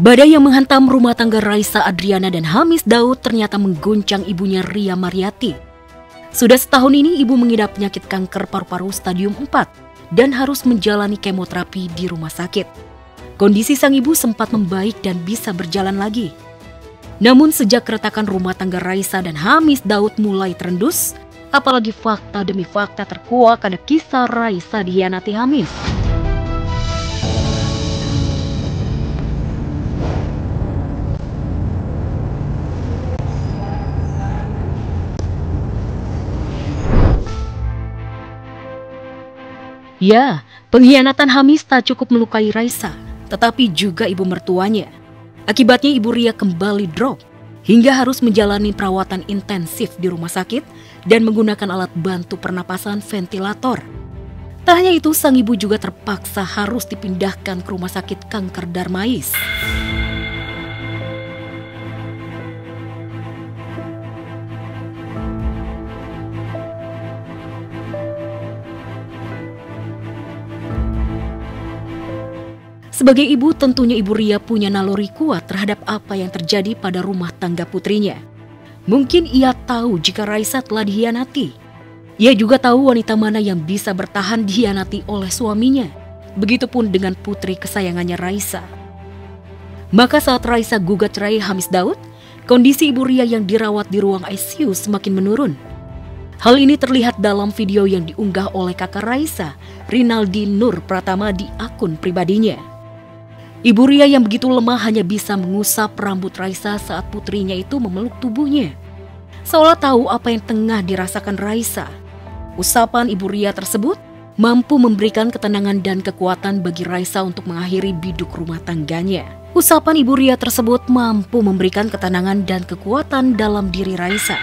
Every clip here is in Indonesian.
Badai yang menghantam rumah tangga Raisa Adriana dan Hamis Daud ternyata mengguncang ibunya Ria Mariati. Sudah setahun ini ibu mengidap penyakit kanker paru-paru stadium 4 dan harus menjalani kemoterapi di rumah sakit. Kondisi sang ibu sempat membaik dan bisa berjalan lagi. Namun sejak keretakan rumah tangga Raisa dan Hamis Daud mulai terendus, apalagi fakta demi fakta terkuak ada kisah Raisa dikhianati Hamis. Ya, pengkhianatan Hamis tak cukup melukai Raisa, tetapi juga ibu mertuanya. Akibatnya ibu Ria kembali drop, hingga harus menjalani perawatan intensif di rumah sakit dan menggunakan alat bantu pernapasan ventilator. Tak hanya itu, sang ibu juga terpaksa harus dipindahkan ke rumah sakit kanker Darmais. Sebagai ibu, tentunya ibu Ria punya naluri kuat terhadap apa yang terjadi pada rumah tangga putrinya. Mungkin ia tahu jika Raisa telah dikhianati. Ia juga tahu wanita mana yang bisa bertahan dikhianati oleh suaminya. Begitupun dengan putri kesayangannya Raisa. Maka saat Raisa gugat cerai Hamis Daud, kondisi ibu Ria yang dirawat di ruang ICU semakin menurun. Hal ini terlihat dalam video yang diunggah oleh kakak Raisa, Rinaldi Nur Pratama di akun pribadinya. Ibu Ria yang begitu lemah hanya bisa mengusap rambut Raisa saat putrinya itu memeluk tubuhnya. Seolah tahu apa yang tengah dirasakan Raisa. Usapan ibu Ria tersebut mampu memberikan ketenangan dan kekuatan bagi Raisa untuk mengakhiri biduk rumah tangganya. Usapan ibu Ria tersebut mampu memberikan ketenangan dan kekuatan dalam diri Raisa.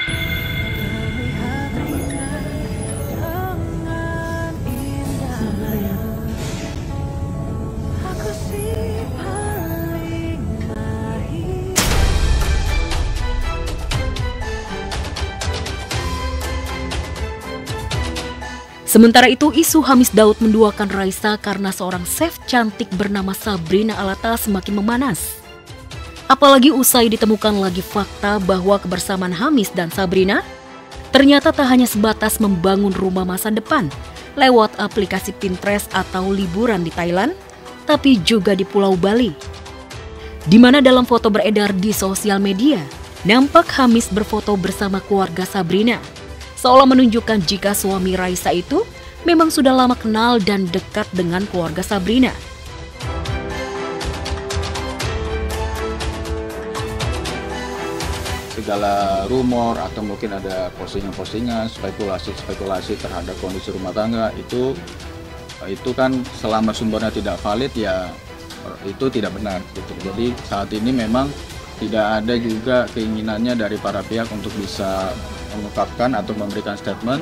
Sementara itu, isu Hamis Daud menduakan Raisa karena seorang chef cantik bernama Sabrina Alata semakin memanas. Apalagi usai ditemukan lagi fakta bahwa kebersamaan Hamis dan Sabrina ternyata tak hanya sebatas membangun rumah masa depan lewat aplikasi Pinterest atau liburan di Thailand, tapi juga di Pulau Bali. Di mana dalam foto beredar di sosial media, nampak Hamis berfoto bersama keluarga Sabrina. Seolah menunjukkan jika suami Raisa itu memang sudah lama kenal dan dekat dengan keluarga Sabrina. Segala rumor atau mungkin ada postingan-postingan, spekulasi terhadap kondisi rumah tangga itu kan selama sumbernya tidak valid ya itu tidak benar gitu. Jadi saat ini memang tidak ada juga keinginannya dari para pihak untuk bisa mengungkapkan atau memberikan statement.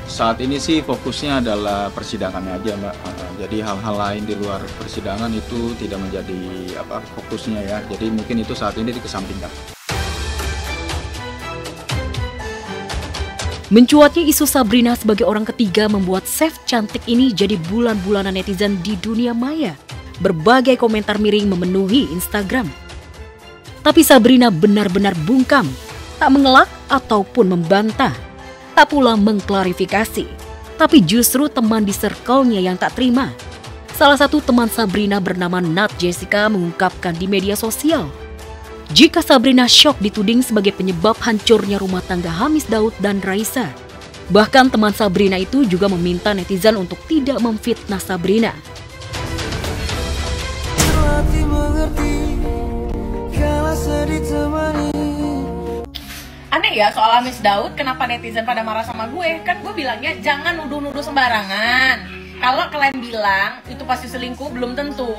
Saat ini sih fokusnya adalah persidangannya aja, Mbak. Jadi hal-hal lain di luar persidangan itu tidak menjadi fokusnya ya. Jadi mungkin itu saat ini dikesampingkan. Mencuatnya isu Sabrina sebagai orang ketiga membuat chef cantik ini jadi bulan-bulanan netizen di dunia maya. Berbagai komentar miring memenuhi Instagram. Tapi Sabrina benar-benar bungkam, tak mengelak ataupun membantah, tak pula mengklarifikasi. Tapi justru teman di circle-nya yang tak terima. Salah satu teman Sabrina bernama Nat Jessica mengungkapkan di media sosial, jika Sabrina syok dituding sebagai penyebab hancurnya rumah tangga Hamis Daud dan Raisa. Bahkan teman Sabrina itu juga meminta netizen untuk tidak memfitnah Sabrina. Aneh ya soal Hamis Daud, kenapa netizen pada marah sama gue? Kan gue bilangnya jangan nuduh-nuduh sembarangan. Kalau kalian bilang itu pasti selingkuh, belum tentu.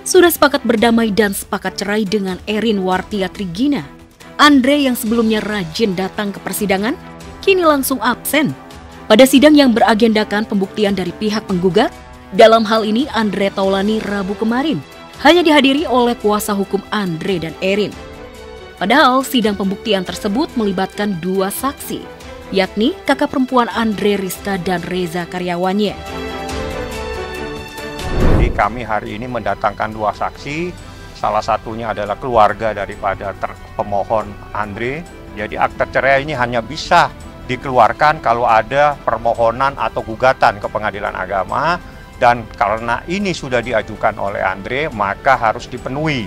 Sudah sepakat berdamai dan sepakat cerai dengan Erin Wartia Trigina, Andre yang sebelumnya rajin datang ke persidangan, kini langsung absen. Pada sidang yang beragendakan pembuktian dari pihak penggugat, dalam hal ini Andre Taulani Rabu kemarin, hanya dihadiri oleh kuasa hukum Andre dan Erin. Padahal sidang pembuktian tersebut melibatkan dua saksi, yakni kakak perempuan Andre, Rizka, dan Reza karyawannya. Jadi kami hari ini mendatangkan 2 saksi, salah satunya adalah keluarga daripada pemohon Andre. Jadi akte cerai ini hanya bisa dikeluarkan kalau ada permohonan atau gugatan ke pengadilan agama, dan karena ini sudah diajukan oleh Andre, maka harus dipenuhi.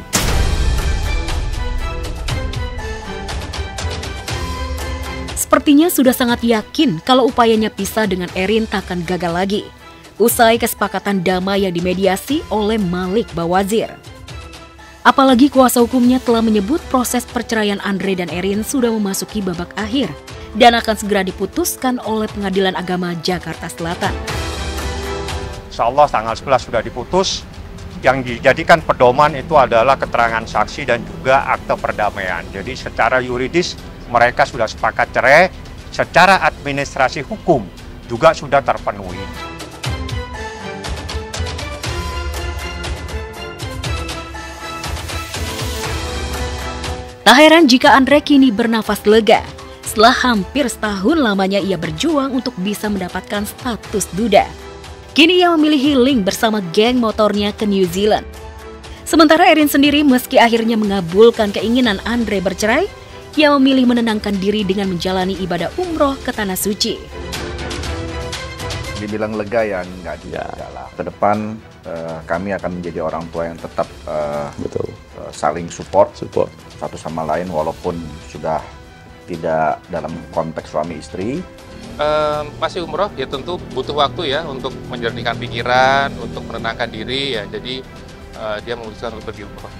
Sepertinya sudah sangat yakin kalau upayanya pisah dengan Erin tak akan gagal lagi. Usai kesepakatan damai yang dimediasi oleh Malik Bawazir. Apalagi kuasa hukumnya telah menyebut proses perceraian Andre dan Erin sudah memasuki babak akhir dan akan segera diputuskan oleh Pengadilan Agama Jakarta Selatan. Insya Allah tanggal 11 sudah diputus. Yang dijadikan pedoman itu adalah keterangan saksi dan juga akte perdamaian. Jadi secara yuridis mereka sudah sepakat cerai, secara administrasi hukum juga sudah terpenuhi. Tak heran jika Andre kini bernafas lega. Setelah hampir setahun lamanya ia berjuang untuk bisa mendapatkan status duda. Kini ia memilih healing bersama geng motornya ke New Zealand. Sementara Erin sendiri meski akhirnya mengabulkan keinginan Andre bercerai, ia memilih menenangkan diri dengan menjalani ibadah umroh ke Tanah Suci. Dibilang lega ya enggak juga lah. Ke depan kami akan menjadi orang tua yang tetap saling support satu sama lain walaupun sudah tidak dalam konteks suami istri. Masih umroh ya tentu butuh waktu ya untuk menjernihkan pikiran, untuk menenangkan diri ya. Jadi dia memutuskan untuk pergi umroh.